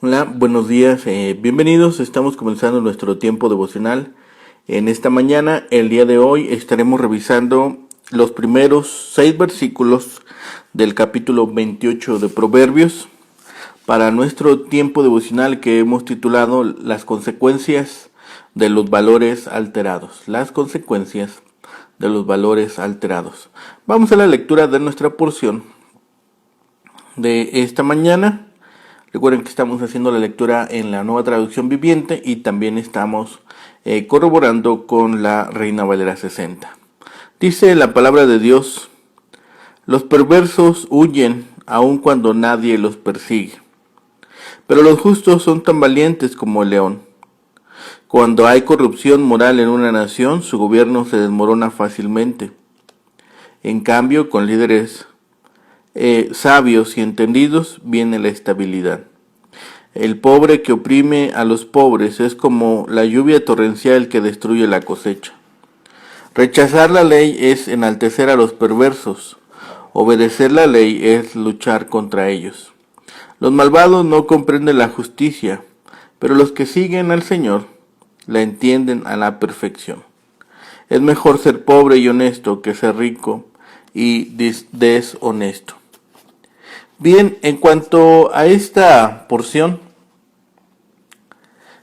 Hola, buenos días, bienvenidos. Estamos comenzando nuestro tiempo devocional. En esta mañana, el día de hoy, estaremos revisando los primeros 6 versículos del capítulo 28 de Proverbios para nuestro tiempo devocional que hemos titulado Las consecuencias de los valores alterados. Las consecuencias de los valores alterados. Vamos a la lectura de nuestra porción de esta mañana. Recuerden que estamos haciendo la lectura en la Nueva Traducción Viviente y también estamos corroborando con la Reina Valera 60. Dice la palabra de Dios: los perversos huyen aun cuando nadie los persigue, pero los justos son tan valientes como el león. Cuando hay corrupción moral en una nación, su gobierno se desmorona fácilmente. En cambio, con líderes sabios y entendidos viene la estabilidad. El pobre que oprime a los pobres es como la lluvia torrencial que destruye la cosecha. Rechazar la ley es enaltecer a los perversos. Obedecer la ley es luchar contra ellos. Los malvados no comprenden la justicia, pero los que siguen al Señor la entienden a la perfección. Es mejor ser pobre y honesto que ser rico y deshonesto. Bien, en cuanto a esta porción,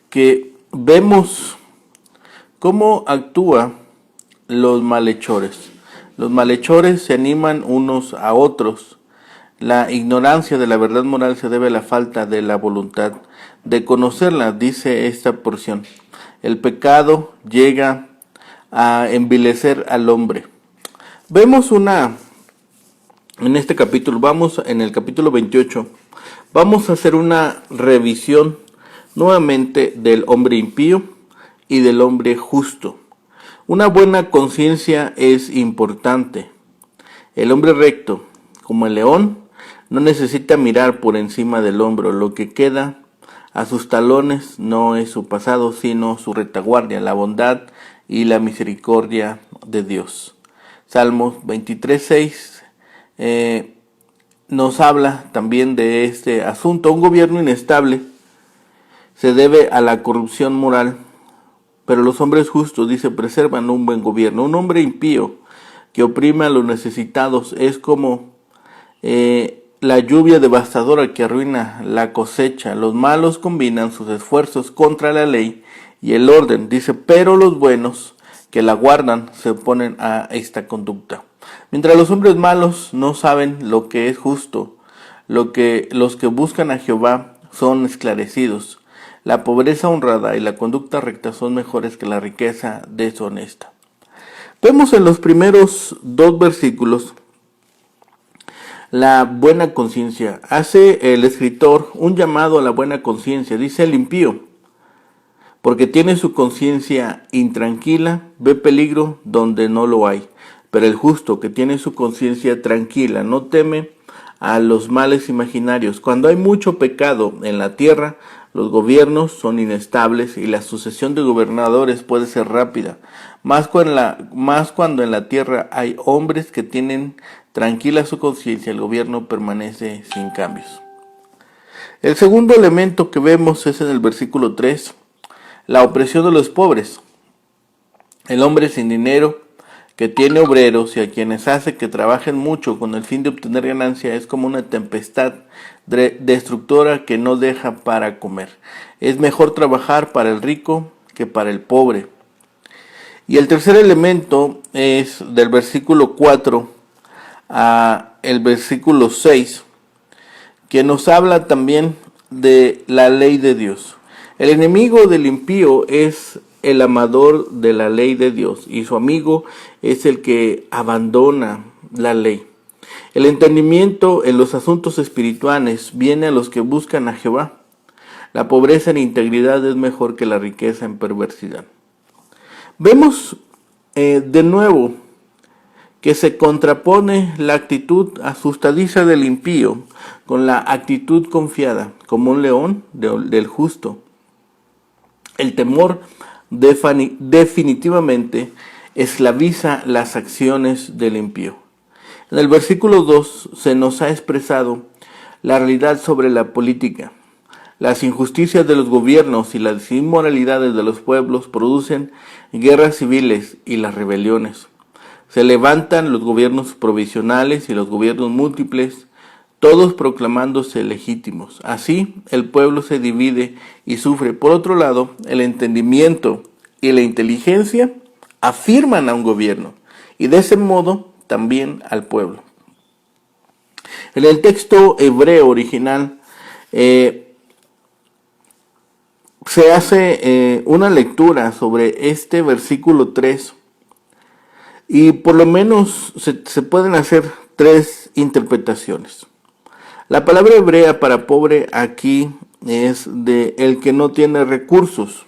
que vemos cómo actúan los malhechores. Los malhechores se animan unos a otros. La ignorancia de la verdad moral se debe a la falta de la voluntad de conocerla, dice esta porción. El pecado llega a envilecer al hombre. Vemos en este capítulo, en el capítulo 28, vamos a hacer una revisión nuevamente del hombre impío y del hombre justo. Una buena conciencia es importante. El hombre recto, como el león, no necesita mirar por encima del hombro. Lo que queda a sus talones no es su pasado, sino su retaguardia, la bondad y la misericordia de Dios. Salmos 23:6 nos habla también de este asunto. Un gobierno inestable se debe a la corrupción moral, pero los hombres justos, dice, preservan un buen gobierno. Un hombre impío que oprime a los necesitados es como la lluvia devastadora que arruina la cosecha. Los malos combinan sus esfuerzos contra la ley y el orden, dice, pero los buenos que la guardan se oponen a esta conducta. Mientras los hombres malos no saben lo que es justo, los que buscan a Jehová son esclarecidos. La pobreza honrada y la conducta recta son mejores que la riqueza deshonesta. Vemos en los primeros 2 versículos la buena conciencia. Hace el escritor un llamado a la buena conciencia. Dice el impío, porque tiene su conciencia intranquila, ve peligro donde no lo hay. Pero el justo, que tiene su conciencia tranquila, no teme a los males imaginarios. Cuando hay mucho pecado en la tierra, los gobiernos son inestables y la sucesión de gobernadores puede ser rápida. Más cuando en la tierra hay hombres que tienen tranquila su conciencia, el gobierno permanece sin cambios. El segundo elemento que vemos es en el versículo 3, la opresión de los pobres. El hombre sin dinero, que tiene obreros y a quienes hace que trabajen mucho con el fin de obtener ganancia, es como una tempestad destructora que no deja para comer. Es mejor trabajar para el rico que para el pobre. Y el tercer elemento es del versículo 4 a el versículo 6, que nos habla también de la ley de Dios. El enemigo del impío es el amador de la ley de Dios y su amigo es el que abandona la ley. El entendimiento en los asuntos espirituales viene a los que buscan a Jehová. La pobreza en integridad es mejor que la riqueza en perversidad. Vemos de nuevo que se contrapone la actitud asustadiza del impío con la actitud confiada, como un león del justo. El temor definitivamente esclaviza las acciones del impío. En el versículo 2 se nos ha expresado la realidad sobre la política. Las injusticias de los gobiernos y las inmoralidades de los pueblos producen guerras civiles y las rebeliones. Se levantan los gobiernos provisionales y los gobiernos múltiples, todos proclamándose legítimos. Así, el pueblo se divide y sufre. Por otro lado, el entendimiento y la inteligencia afirman a un gobierno y de ese modo también al pueblo. En el texto hebreo original se hace una lectura sobre este versículo 3 y por lo menos se pueden hacer tres interpretaciones. La palabra hebrea para pobre aquí es de el que no tiene recursos.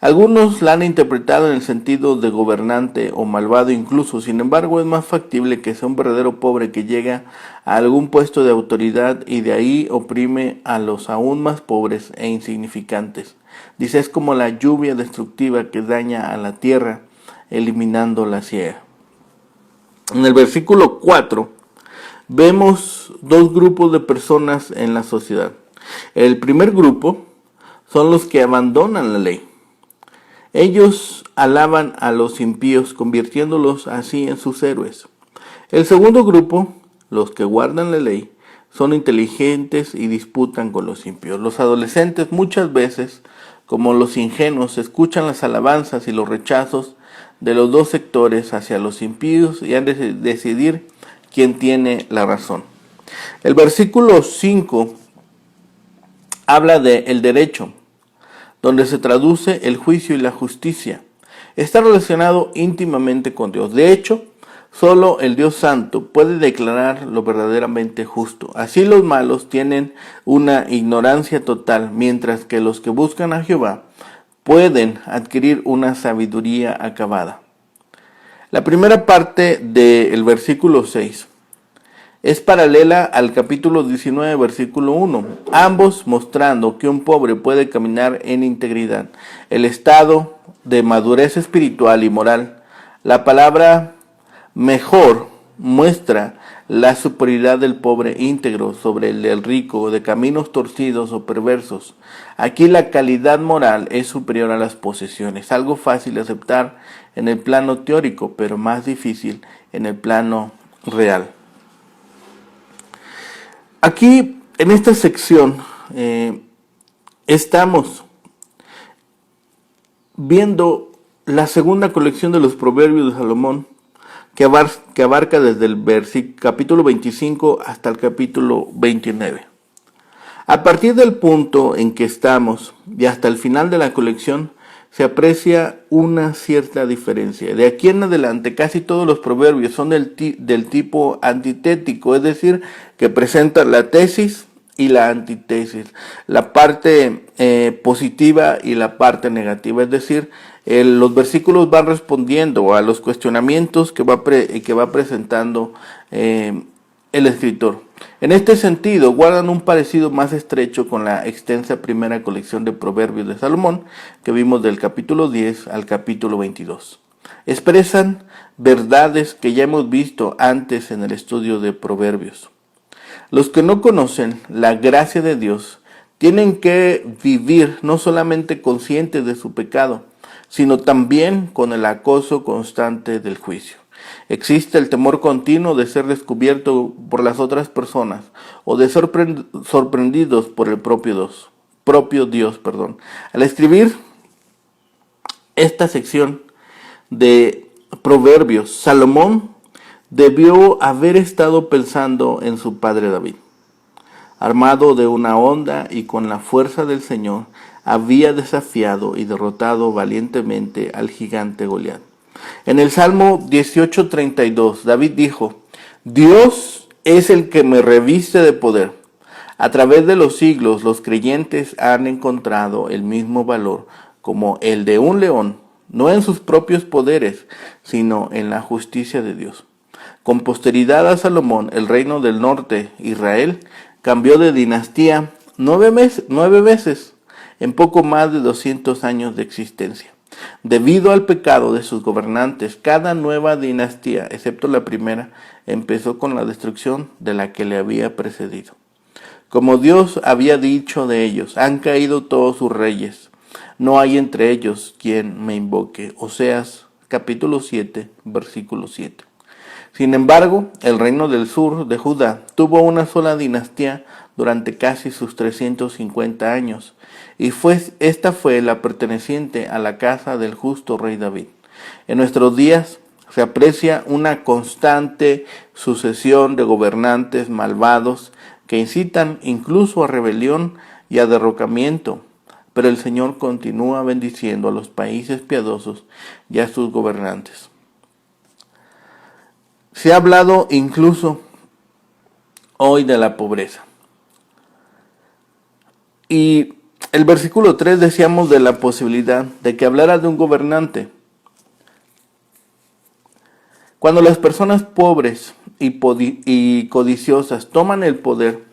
Algunos la han interpretado en el sentido de gobernante o malvado incluso. Sin embargo, es más factible que sea un verdadero pobre que llega a algún puesto de autoridad y de ahí oprime a los aún más pobres e insignificantes. Dice, es como la lluvia destructiva que daña a la tierra, eliminando la siega. En el versículo 4 vemos dos grupos de personas en la sociedad. El primer grupo son los que abandonan la ley. Ellos alaban a los impíos, convirtiéndolos así en sus héroes. El segundo grupo, los que guardan la ley, son inteligentes y disputan con los impíos. Los adolescentes muchas veces, como los ingenuos, escuchan las alabanzas y los rechazos de los dos sectores hacia los impíos y han de decidir quién tiene la razón. El versículo 5 habla del derecho, donde se traduce el juicio y la justicia. Está relacionado íntimamente con Dios. De hecho, solo el Dios Santo puede declarar lo verdaderamente justo. Así los malos tienen una ignorancia total, mientras que los que buscan a Jehová pueden adquirir una sabiduría acabada. La primera parte del versículo 6 es paralela al capítulo 19, versículo 1, ambos mostrando que un pobre puede caminar en integridad. El estado de madurez espiritual y moral. La palabra mejor muestra la superioridad del pobre íntegro sobre el del rico, de caminos torcidos o perversos. Aquí la calidad moral es superior a las posesiones, algo fácil de aceptar en el plano teórico, pero más difícil en el plano real. Aquí, en esta sección, estamos viendo la segunda colección de los Proverbios de Salomón, que abarca desde el capítulo 25 hasta el capítulo 29. A partir del punto en que estamos y hasta el final de la colección, se aprecia una cierta diferencia. De aquí en adelante, casi todos los proverbios son del tipo antitético, es decir, que presentan la tesis y la antítesis, la parte positiva y la parte negativa, es decir, los versículos van respondiendo a los cuestionamientos que va presentando el escritor. En este sentido, guardan un parecido más estrecho con la extensa primera colección de Proverbios de Salomón que vimos del capítulo 10 al capítulo 22. Expresan verdades que ya hemos visto antes en el estudio de Proverbios. Los que no conocen la gracia de Dios tienen que vivir no solamente conscientes de su pecado, sino también con el acoso constante del juicio. Existe el temor continuo de ser descubierto por las otras personas o de ser sorprendidos por el propio Dios. Al escribir esta sección de Proverbios, Salomón debió haber estado pensando en su padre David. Armado de una honda y con la fuerza del Señor, había desafiado y derrotado valientemente al gigante Goliat. En el Salmo 18:32, David dijo: Dios es el que me reviste de poder. A través de los siglos, los creyentes han encontrado el mismo valor como el de un león, no en sus propios poderes, sino en la justicia de Dios. Con posteridad a Salomón, el reino del norte, Israel, cambió de dinastía 9 veces en poco más de 200 años de existencia. Debido al pecado de sus gobernantes, cada nueva dinastía, excepto la primera, empezó con la destrucción de la que le había precedido. Como Dios había dicho de ellos, han caído todos sus reyes. No hay entre ellos quien me invoque. Oseas capítulo 7, versículo 7. Sin embargo, el reino del sur de Judá tuvo una sola dinastía durante casi sus 350 años, y esta fue la perteneciente a la casa del justo rey David. En nuestros días se aprecia una constante sucesión de gobernantes malvados que incitan incluso a rebelión y a derrocamiento, pero el Señor continúa bendiciendo a los países piadosos y a sus gobernantes. Se ha hablado incluso hoy de la pobreza. Y el versículo 3 decíamos de la posibilidad de que hablara de un gobernante. Cuando las personas pobres y codiciosas toman el poder,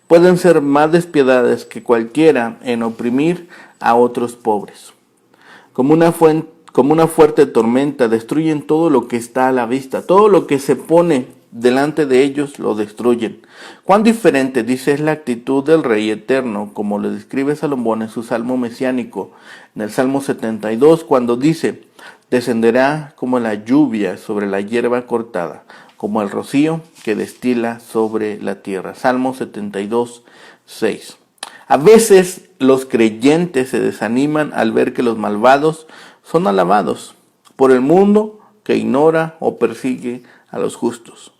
pueden ser más despiadadas que cualquiera en oprimir a otros pobres. Como una fuerte tormenta destruyen todo lo que está a la vista, todo lo que se pone delante de ellos lo destruyen. Cuán diferente, dice, es la actitud del Rey Eterno, como le describe Salomón en su Salmo mesiánico, en el Salmo 72, cuando dice: descenderá como la lluvia sobre la hierba cortada, como el rocío que destila sobre la tierra. Salmo 72, 6. A veces los creyentes se desaniman al ver que los malvados son alabados por el mundo que ignora o persigue a los justos.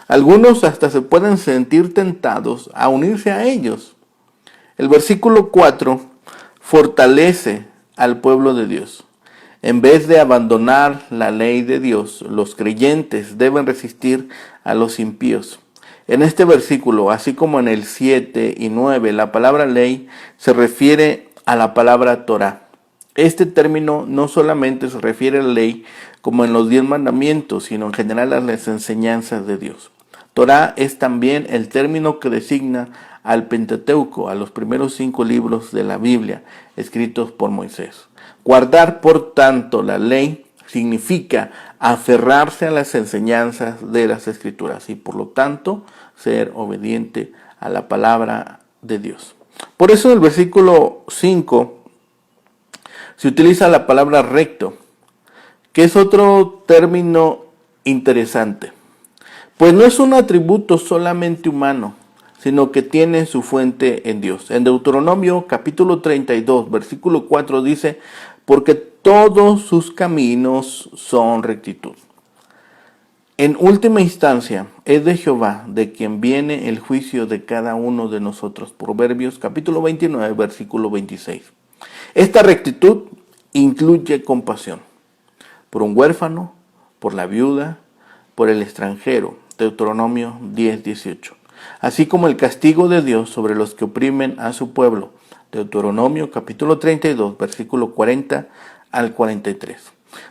Algunos hasta se pueden sentir tentados a unirse a ellos. El versículo 4 fortalece al pueblo de Dios. En vez de abandonar la ley de Dios, los creyentes deben resistir a los impíos. En este versículo, así como en el 7 y 9, la palabra ley se refiere a la palabra Torah. Este término no solamente se refiere a la ley como en los 10 mandamientos, sino en general a las enseñanzas de Dios. Torah es también el término que designa al Pentateuco, a los primeros 5 libros de la Biblia, escritos por Moisés. Guardar, por tanto, la ley significa aferrarse a las enseñanzas de las Escrituras y, por lo tanto, ser obediente a la palabra de Dios. Por eso en el versículo 5 se utiliza la palabra recto, que es otro término interesante, pues no es un atributo solamente humano, sino que tiene su fuente en Dios. En Deuteronomio capítulo 32, versículo 4 dice: porque todos sus caminos son rectitud. En última instancia, es de Jehová de quien viene el juicio de cada uno de nosotros. Proverbios capítulo 29, versículo 26. Esta rectitud incluye compasión por un huérfano, por la viuda, por el extranjero. Deuteronomio 10, 18. Así como el castigo de Dios sobre los que oprimen a su pueblo. Deuteronomio capítulo 32, versículo 40 al 43.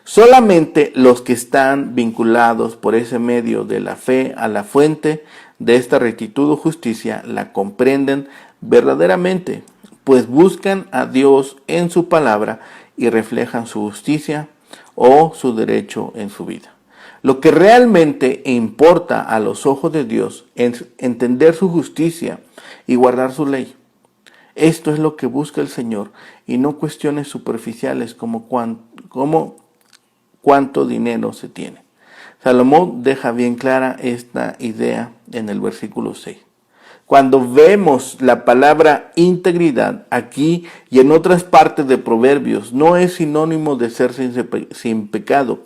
Solamente los que están vinculados por ese medio de la fe a la fuente de esta rectitud o justicia la comprenden verdaderamente, pues buscan a Dios en su palabra y reflejan su justicia o su derecho en su vida. Lo que realmente importa a los ojos de Dios es entender su justicia y guardar su ley. Esto es lo que busca el Señor y no cuestiones superficiales como cuánto dinero se tiene. Salomón deja bien clara esta idea en el versículo 6. Cuando vemos la palabra integridad aquí y en otras partes de Proverbios, no es sinónimo de ser sin pecado.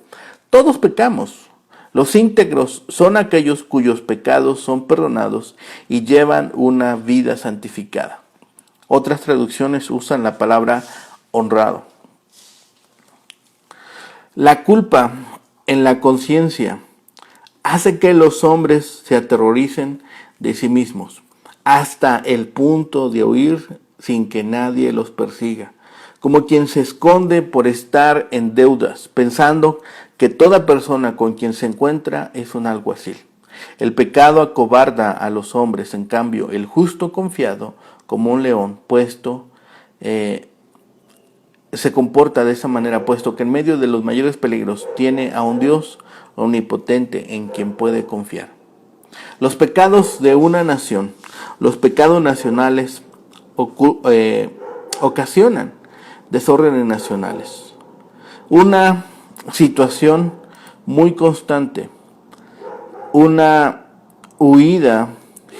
Todos pecamos. Los íntegros son aquellos cuyos pecados son perdonados y llevan una vida santificada. Otras traducciones usan la palabra honrado. La culpa en la conciencia hace que los hombres se aterroricen de sí mismos, hasta el punto de huir sin que nadie los persiga, como quien se esconde por estar en deudas, pensando que toda persona con quien se encuentra es un alguacil. El pecado acobarda a los hombres, en cambio, el justo confiado, como un león se comporta de esa manera, puesto que en medio de los mayores peligros tiene a un Dios omnipotente en quien puede confiar. Los pecados de una nación Los pecados nacionales ocasionan desórdenes nacionales. Una situación muy constante, una huida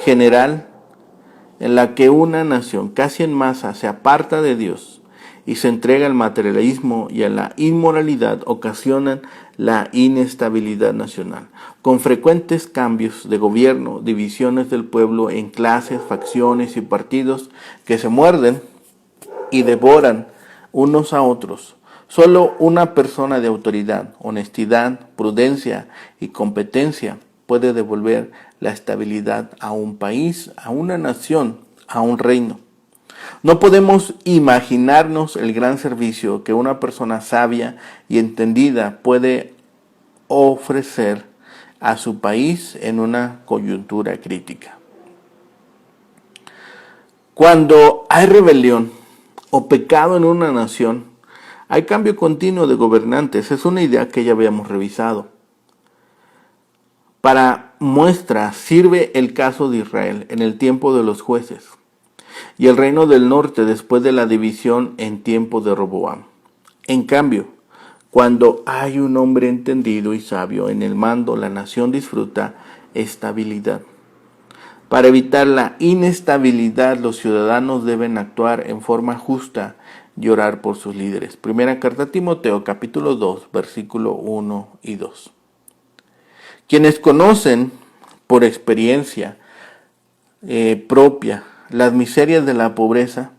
general en la que una nación casi en masa se aparta de Dios y se entrega al materialismo y a la inmoralidad, ocasionan la inestabilidad nacional, con frecuentes cambios de gobierno, divisiones del pueblo en clases, facciones y partidos que se muerden y devoran unos a otros. Solo una persona de autoridad, honestidad, prudencia y competencia puede devolver la estabilidad a un país, a una nación, a un reino. No podemos imaginarnos el gran servicio que una persona sabia y entendida puede ofrecer a su país en una coyuntura crítica. Cuando hay rebelión o pecado en una nación, hay cambio continuo de gobernantes. Es una idea que ya habíamos revisado. Para muestra sirve el caso de Israel en el tiempo de los jueces y el reino del norte después de la división en tiempo de Roboam. En cambio, cuando hay un hombre entendido y sabio en el mando, la nación disfruta estabilidad. Para evitar la inestabilidad, los ciudadanos deben actuar en forma justa y orar por sus líderes. Primera carta a Timoteo, capítulo 2, versículo 1 y 2. Quienes conocen por experiencia propia las miserias de la pobreza,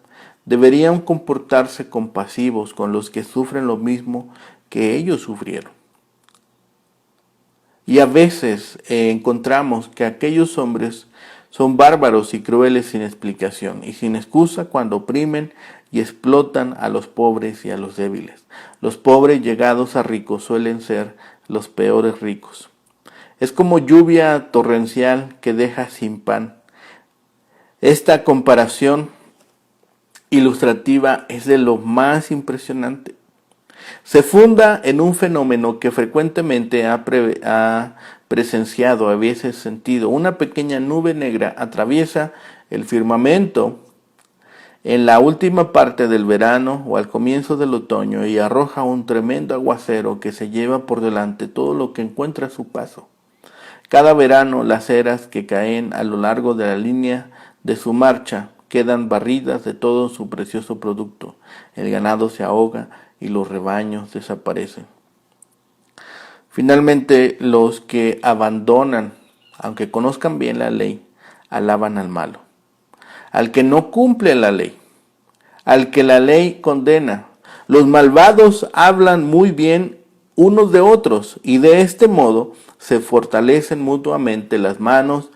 deberían comportarse compasivos con los que sufren lo mismo que ellos sufrieron. Y a veces encontramos que aquellos hombres son bárbaros y crueles sin explicación y sin excusa cuando oprimen y explotan a los pobres y a los débiles. Los pobres llegados a ricos suelen ser los peores ricos. Es como lluvia torrencial que deja sin pan. Esta comparación ilustrativa es de lo más impresionante. Se funda en un fenómeno que frecuentemente ha presenciado, a veces sentido. Una pequeña nube negra atraviesa el firmamento en la última parte del verano o al comienzo del otoño y arroja un tremendo aguacero que se lleva por delante todo lo que encuentra a su paso. Cada verano las eras que caen a lo largo de la línea de su marcha quedan barridas de todo su precioso producto. El ganado se ahoga y los rebaños desaparecen. Finalmente, los que abandonan, aunque conozcan bien la ley, alaban al malo, al que no cumple la ley, al que la ley condena. Los malvados hablan muy bien unos de otros y de este modo se fortalecen mutuamente las manos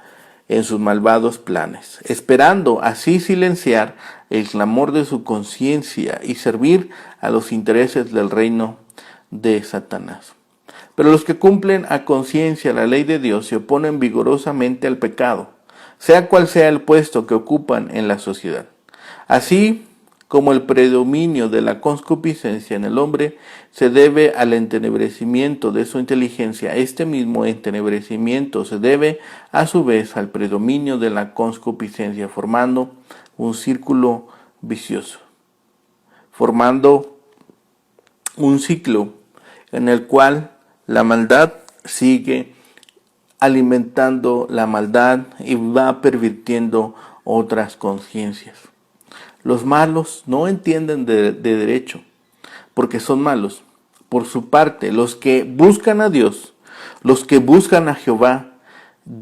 en sus malvados planes, esperando así silenciar el clamor de su conciencia y servir a los intereses del reino de Satanás. Pero los que cumplen a conciencia la ley de Dios se oponen vigorosamente al pecado, sea cual sea el puesto que ocupan en la sociedad. Así como el predominio de la concupiscencia en el hombre se debe al entenebrecimiento de su inteligencia, este mismo entenebrecimiento se debe a su vez al predominio de la concupiscencia, formando un círculo vicioso, formando un ciclo en el cual la maldad sigue alimentando la maldad y va pervirtiendo otras conciencias. Los malos no entienden de derecho, porque son malos. Por su parte, los que buscan a Dios, los que buscan a Jehová,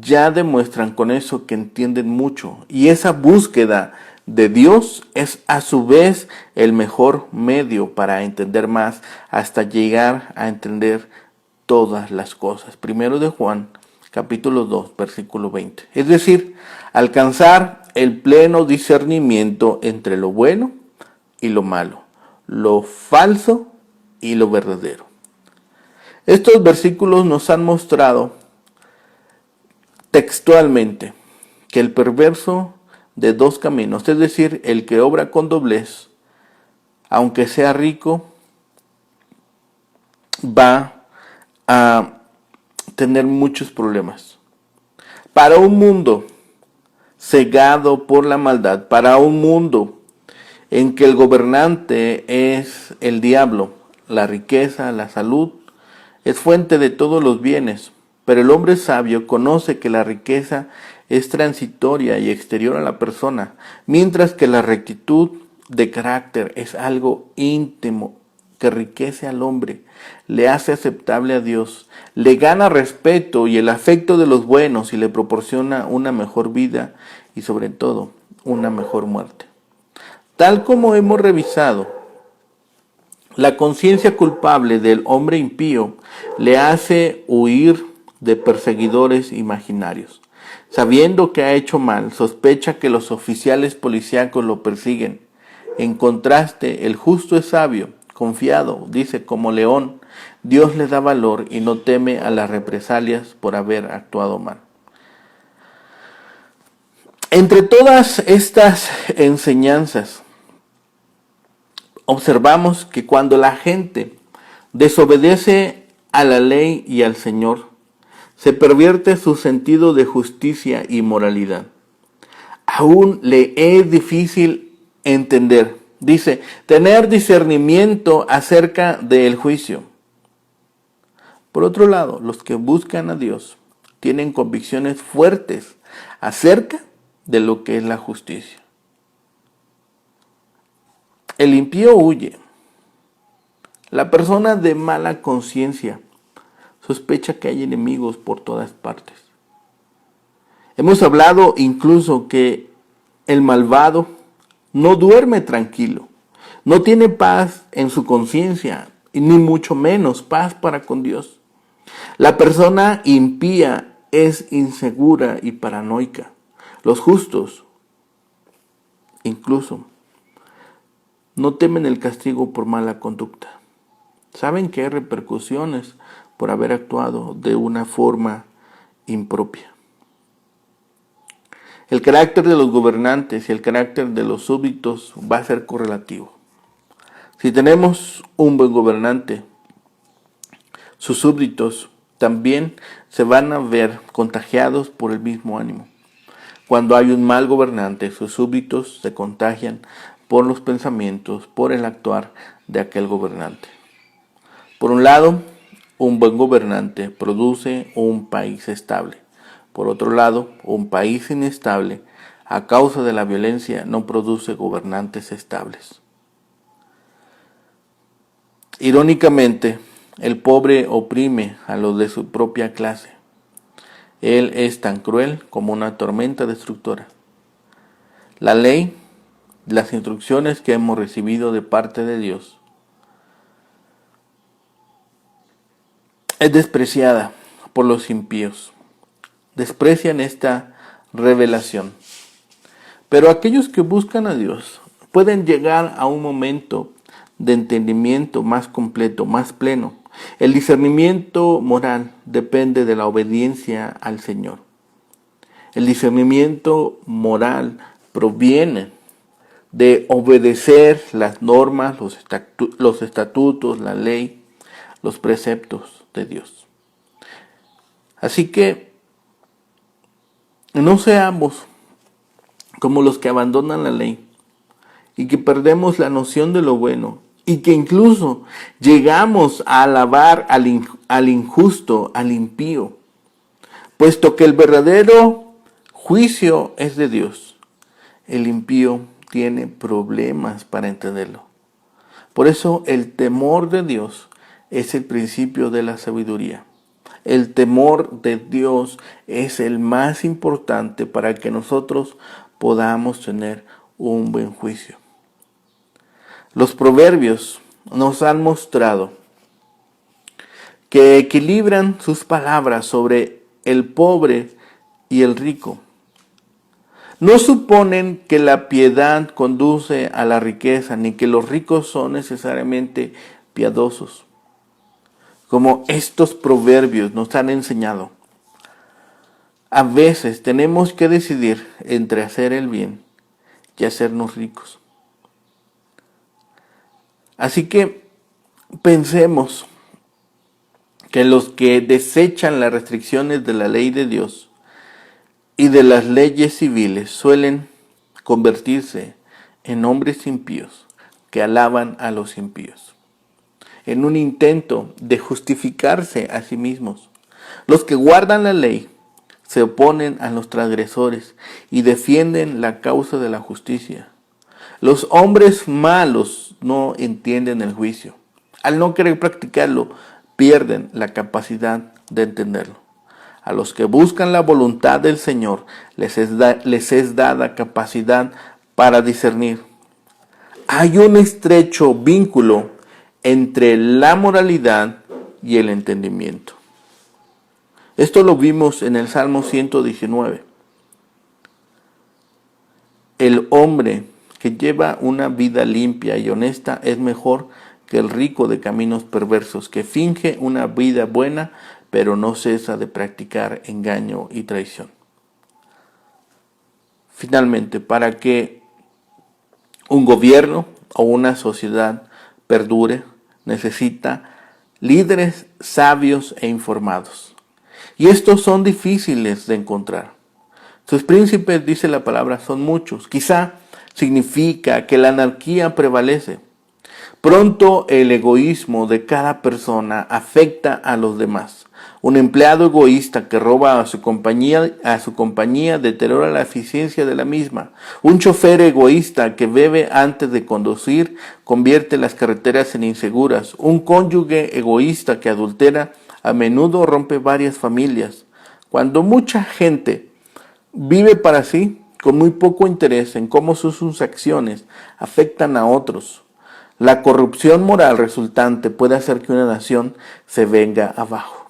ya demuestran con eso que entienden mucho. Y esa búsqueda de Dios es a su vez el mejor medio para entender más, hasta llegar a entender todas las cosas. Primero de Juan, capítulo 2, versículo 20. Es decir, alcanzar el pleno discernimiento entre lo bueno y lo malo, lo falso y lo verdadero. Estos versículos nos han mostrado textualmente que el perverso de dos caminos, es decir, el que obra con doblez, aunque sea rico, va a tener muchos problemas. Para un mundo cegado por la maldad, para un mundo en que el gobernante es el diablo, la riqueza, la salud, es fuente de todos los bienes. Pero el hombre sabio conoce que la riqueza es transitoria y exterior a la persona, mientras que la rectitud de carácter es algo íntimo que enriquece al hombre, le hace aceptable a Dios, le gana respeto y el afecto de los buenos y le proporciona una mejor vida y sobre todo una mejor muerte. Tal como hemos revisado, la conciencia culpable del hombre impío le hace huir de perseguidores imaginarios. Sabiendo que ha hecho mal, sospecha que los oficiales policíacos lo persiguen. En contraste, el justo es sabio, confiado, dice como león. Dios le da valor y no teme a las represalias por haber actuado mal. Entre todas estas enseñanzas, observamos que cuando la gente desobedece a la ley y al Señor, se pervierte su sentido de justicia y moralidad. Aún le es difícil entender. Dice, tener discernimiento acerca del juicio. Por otro lado, los que buscan a Dios tienen convicciones fuertes acerca de lo que es la justicia. El impío huye. La persona de mala conciencia sospecha que hay enemigos por todas partes. Hemos hablado incluso que el malvado no duerme tranquilo, no tiene paz en su conciencia, y ni mucho menos paz para con Dios. La persona impía es insegura y paranoica. Los justos, incluso, no temen el castigo por mala conducta. Saben que hay repercusiones por haber actuado de una forma impropia. El carácter de los gobernantes y el carácter de los súbditos va a ser correlativo. Si tenemos un buen gobernante, sus súbditos también se van a ver contagiados por el mismo ánimo. Cuando hay un mal gobernante, sus súbditos se contagian por los pensamientos, por el actuar de aquel gobernante. Por un lado, un buen gobernante produce un país estable. Por otro lado, un país inestable, a causa de la violencia, no produce gobernantes estables. Irónicamente, el pobre oprime a los de su propia clase. Él es tan cruel como una tormenta destructora. La ley, las instrucciones que hemos recibido de parte de Dios, es despreciada por los impíos. Desprecian esta revelación. Pero aquellos que buscan a Dios pueden llegar a un momento de entendimiento más completo, más pleno. El discernimiento moral depende de la obediencia al Señor. El discernimiento moral proviene de obedecer las normas, los estatutos, la ley, los preceptos de Dios. Así que no seamos como los que abandonan la ley y que perdemos la noción de lo bueno y que incluso llegamos a alabar al injusto, al impío, puesto que el verdadero juicio es de Dios. El impío tiene problemas para entenderlo. Por eso el temor de Dios es el principio de la sabiduría. El temor de Dios es el más importante para que nosotros podamos tener un buen juicio. Los proverbios nos han mostrado que equilibran sus palabras sobre el pobre y el rico. No suponen que la piedad conduce a la riqueza, ni que los ricos son necesariamente piadosos. Como estos proverbios nos han enseñado, a veces tenemos que decidir entre hacer el bien y hacernos ricos. Así que pensemos que los que desechan las restricciones de la ley de Dios y de las leyes civiles suelen convertirse en hombres impíos que alaban a los impíos, en un intento de justificarse a sí mismos. Los que guardan la ley se oponen a los transgresores y defienden la causa de la justicia. Los hombres malos no entienden el juicio. Al no querer practicarlo, pierden la capacidad de entenderlo. A los que buscan la voluntad del Señor les es dada capacidad para discernir. Hay un estrecho vínculo entre la moralidad y el entendimiento. Esto lo vimos en el Salmo 119. El hombre que lleva una vida limpia y honesta es mejor que el rico de caminos perversos, que finge una vida buena, pero no cesa de practicar engaño y traición. Finalmente, para que un gobierno o una sociedad perdure, necesita líderes sabios e informados. Y estos son difíciles de encontrar. Sus príncipes, dice la palabra, son muchos. Quizá significa que la anarquía prevalece. Pronto el egoísmo de cada persona afecta a los demás. Un empleado egoísta que roba a su compañía deteriora la eficiencia de la misma. Un chofer egoísta que bebe antes de conducir convierte las carreteras en inseguras. Un cónyuge egoísta que adultera a menudo rompe varias familias. Cuando mucha gente vive para sí, con muy poco interés en cómo sus acciones afectan a otros, la corrupción moral resultante puede hacer que una nación se venga abajo.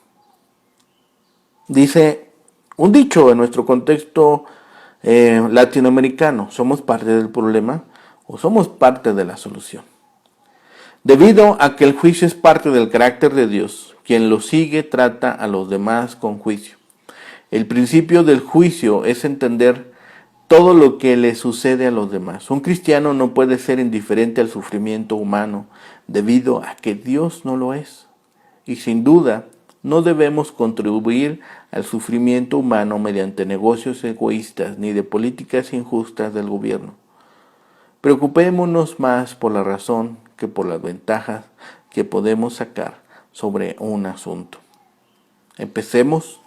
Dice un dicho en nuestro contexto latinoamericano: somos parte del problema o somos parte de la solución. Debido a que el juicio es parte del carácter de Dios, quien lo sigue trata a los demás con juicio. El principio del juicio es entender todo lo que le sucede a los demás. Un cristiano no puede ser indiferente al sufrimiento humano debido a que Dios no lo es. Y sin duda, no debemos contribuir al sufrimiento humano mediante negocios egoístas ni de políticas injustas del gobierno. Preocupémonos más por la razón que por las ventajas que podemos sacar sobre un asunto. Empecemos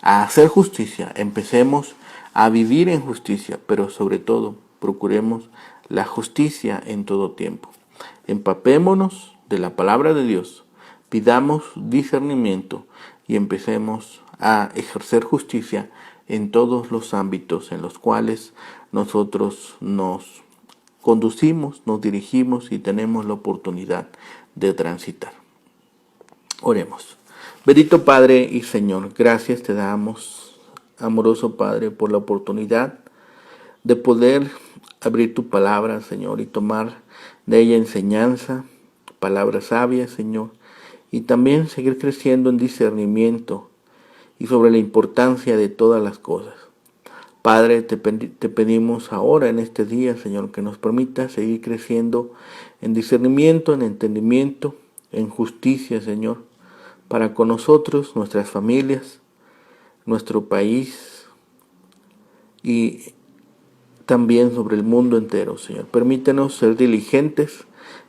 a hacer justicia, empecemos a vivir en justicia, pero sobre todo procuremos la justicia en todo tiempo. Empapémonos de la palabra de Dios, pidamos discernimiento y empecemos a ejercer justicia en todos los ámbitos en los cuales nosotros nos conducimos, nos dirigimos y tenemos la oportunidad de transitar. Oremos. Bendito Padre y Señor, gracias te damos, amoroso Padre, por la oportunidad de poder abrir tu palabra, Señor, y tomar de ella enseñanza, palabras sabias, Señor, y también seguir creciendo en discernimiento y sobre la importancia de todas las cosas. Padre, te pedimos ahora en este día, Señor, que nos permita seguir creciendo en discernimiento, en entendimiento, en justicia, Señor, para con nosotros, nuestras familias, nuestro país y también sobre el mundo entero, Señor. Permítenos ser diligentes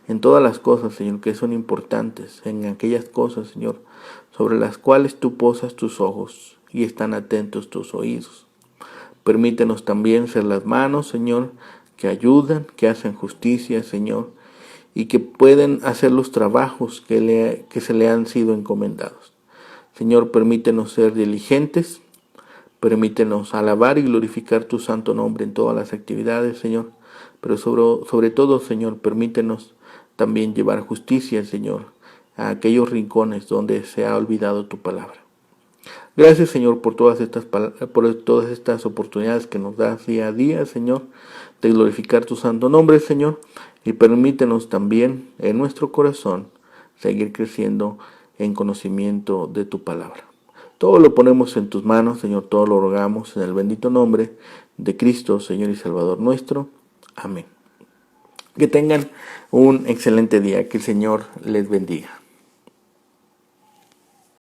en todas las cosas, Señor, que son importantes, en aquellas cosas, Señor, sobre las cuales tú posas tus ojos y están atentos tus oídos. Permítenos también ser las manos, Señor, que ayudan, que hacen justicia, Señor, y que pueden hacer los trabajos que se le han sido encomendados. Señor, permítenos ser diligentes, permítenos alabar y glorificar tu santo nombre en todas las actividades, Señor, pero sobre todo, Señor, permítenos también llevar justicia, Señor, a aquellos rincones donde se ha olvidado tu palabra. Gracias, Señor, por todas estas oportunidades que nos das día a día, Señor, de glorificar tu santo nombre, Señor, y permítenos también en nuestro corazón seguir creciendo en conocimiento de tu palabra. Todo lo ponemos en tus manos, Señor, todo lo rogamos en el bendito nombre de Cristo, Señor y Salvador nuestro. Amén. Que tengan un excelente día, que el Señor les bendiga.